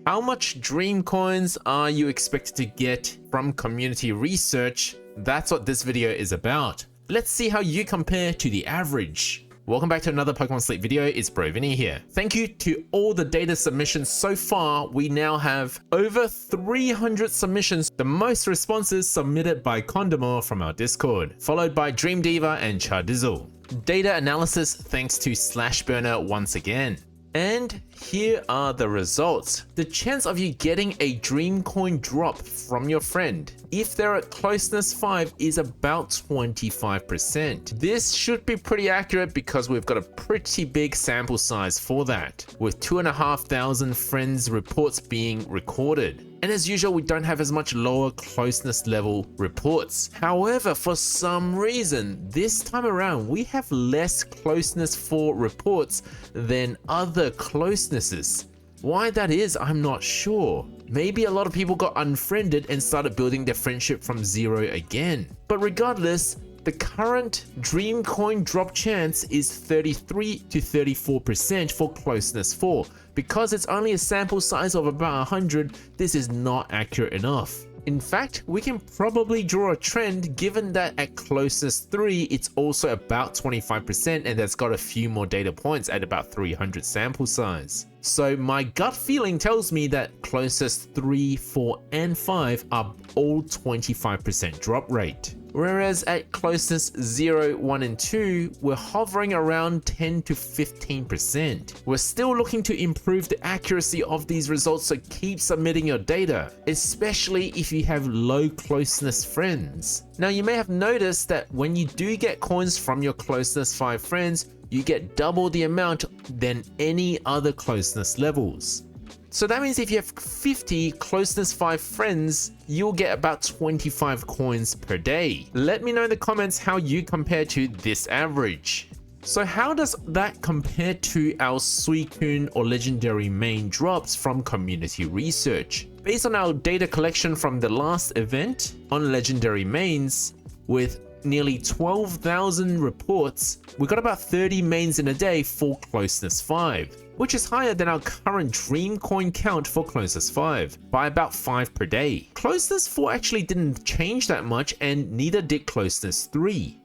How much dream coins are you expected to get from community research? That's what this video is about. Let's see how you compare to the average. Welcome back to another Pokemon Sleep video, it's Vinny here. Thank you to all the data submissions so far. We now have over 300 submissions, the most responses submitted by Condamore from our Discord, followed by Dream Diva and Chardizzle. Data analysis thanks to Slashburner once again. And here are the results. The chance of you getting a dream coin drop from your friend, if they're at closeness 5, is about 25%. This should be pretty accurate because we've got a pretty big sample size for that, with 2,500 friends reports being recorded. And as usual, we don't have as much lower closeness level reports. However, for some reason, this time around, we have less closeness 4 reports than other closenesses. Why that is, I'm not sure. Maybe a lot of people got unfriended and started building their friendship from 0 again. But regardless, the current dream coin drop chance is 33 to 34% for closeness 4. Because it's only a sample size of about 100, this is not accurate enough. In fact, we can probably draw a trend given that at closeness 3, it's also about 25% and that's got a few more data points at about 300 sample size. So my gut feeling tells me that closest 3, 4, and 5 are all 25% drop rate. Whereas at closest 0, 1, and 2, we're hovering around 10 to 15%. We're still looking to improve the accuracy of these results, so keep submitting your data, especially if you have low closeness friends. Now you may have noticed that when you do get coins from your closeness 5 friends, you get double the amount than any other closeness levels. So that means if you have 50 closeness 5 friends, you'll get about 25 coins per day. Let me know in the comments how you compare to this average. So how does that compare to our Suicune or Legendary main drops from community research? Based on our data collection from the last event on Legendary mains, with nearly 12,000 reports, we got about 30 mains in a day for closeness 5, which is higher than our current dream coin count for closeness 5 by about 5 per day. Closeness 4 actually didn't change that much, and neither did closeness 3.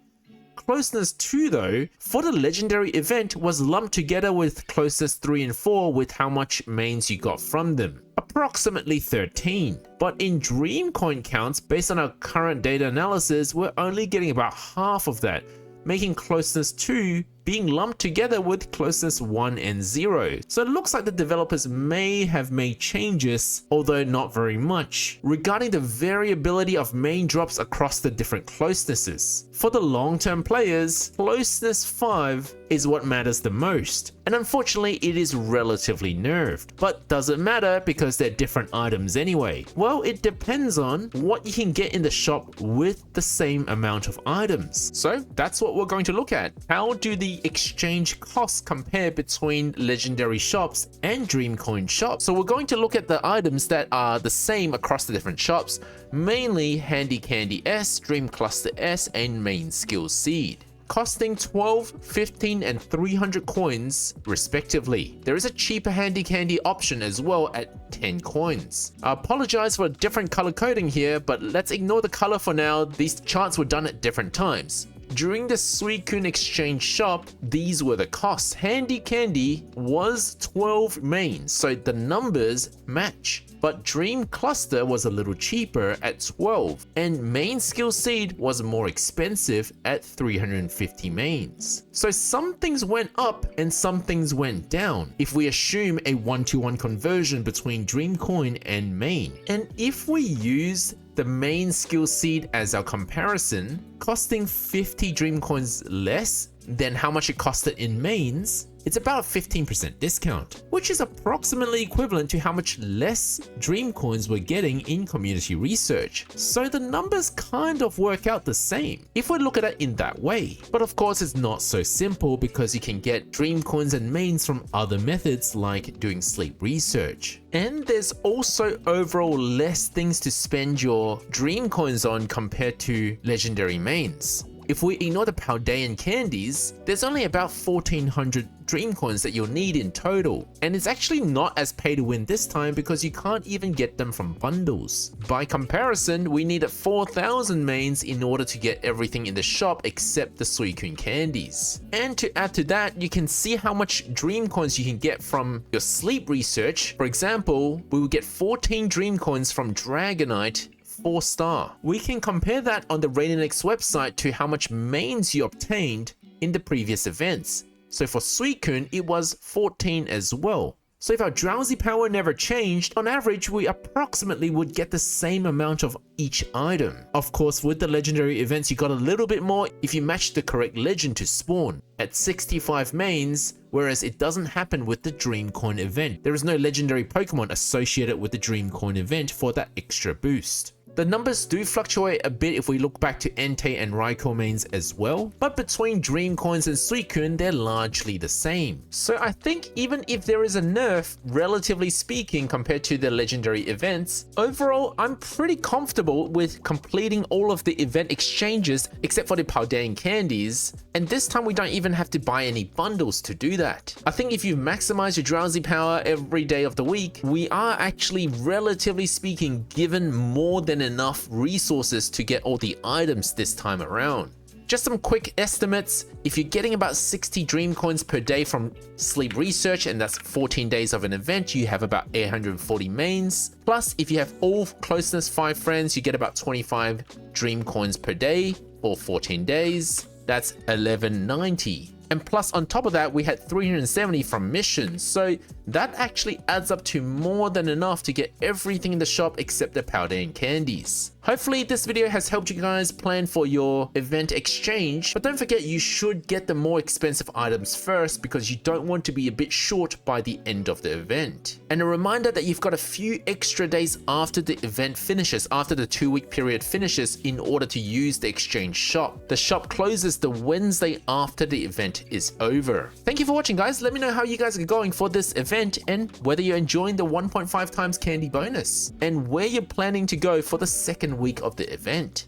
Closeness 2 though, for the legendary event, was lumped together with closeness 3 and 4 with how much mains you got from them, approximately 13. But in dream coin counts, based on our current data analysis, we're only getting about half of that, making closeness 2 being lumped together with closeness 1 and 0. So it looks like the developers may have made changes, although not very much, regarding the variability of main drops across the different closenesses. For the long-term players, closeness 5 is what matters the most, and unfortunately it is relatively nerfed. But does it matter because they're different items anyway? Well, it depends on what you can get in the shop with the same amount of items. So that's what we're going to look at. How do the exchange costs compare between legendary shops and dream coin shops? So we're going to look at the items that are the same across the different shops, mainly Handy Candy S, Dream Cluster S, and Main Skill Seed, costing 12, 15, and 300 coins respectively. There is a cheaper Handy Candy option as well at 10 coins. I apologize for different color coding here, but let's ignore the color for now. These charts were done at different times. During the Suicune exchange shop, these were the costs. Handy Candy was 12 mains, so the numbers match. But Dream Cluster was a little cheaper at 12, and Main Skill Seed was more expensive at 350 mains. So some things went up and some things went down, if we assume a 1-to-1 conversion between Dream Coin and Main. And if we use the Main Skill Seed as our comparison, costing 50 Dream Coins less than how much it costed in mains, it's about a 15% discount, which is approximately equivalent to how much less dream coins we're getting in community research. So the numbers kind of work out the same if we look at it in that way. But of course it's not so simple, because you can get dream coins and mains from other methods like doing sleep research. And there's also overall less things to spend your dream coins on compared to legendary mains. If we ignore the Paldean candies, there's only about 1400 dream coins that you'll need in total, and it's actually not as pay to win this time because you can't even get them from bundles. By comparison, we needed 4000 mains in order to get everything in the shop except the Suicune candies. And to add to that, you can see how much dream coins you can get from your sleep research. For example, we will get 14 dream coins from Dragonite 4-star. We can compare that on the Radiantix website to how much mains you obtained in the previous events. So for Suicune, it was 14 as well. So if our drowsy power never changed, on average we approximately would get the same amount of each item. Of course, with the legendary events you got a little bit more if you matched the correct legend to spawn at 65 mains, whereas it doesn't happen with the Dream Coin event. There is no legendary Pokemon associated with the Dream Coin event for that extra boost. The numbers do fluctuate a bit if we look back to Entei and Raikou mains as well, but between Dream Coins and Suicune, they're largely the same. So I think even if there is a nerf, relatively speaking, compared to the legendary events, overall I'm pretty comfortable with completing all of the event exchanges except for the Paldean candies, and this time we don't even have to buy any bundles to do that. I think if you maximize your drowsy power every day of the week, we are actually, relatively speaking, given more than enough resources to get all the items this time around. Just some quick estimates: if you're getting about 60 dream coins per day from sleep research, and that's 14 days of an event, you have about 840 mains. Plus, if you have all Closeness 5 friends, you get about 25 dream coins per day for 14 days. That's 1190. And plus on top of that, we had 370 from missions, so that actually adds up to more than enough to get everything in the shop except the Paldean candies. Hopefully this video has helped you guys plan for your event exchange, but don't forget you should get the more expensive items first because you don't want to be a bit short by the end of the event. And a reminder that you've got a few extra days after the event finishes, after the 2-week period finishes, in order to use the exchange shop. The shop closes the Wednesday after the event is over. Thank you for watching, guys. Let me know how you guys are going for this event and whether you're enjoying the 1.5 times candy bonus and where you're planning to go for the second week of the event.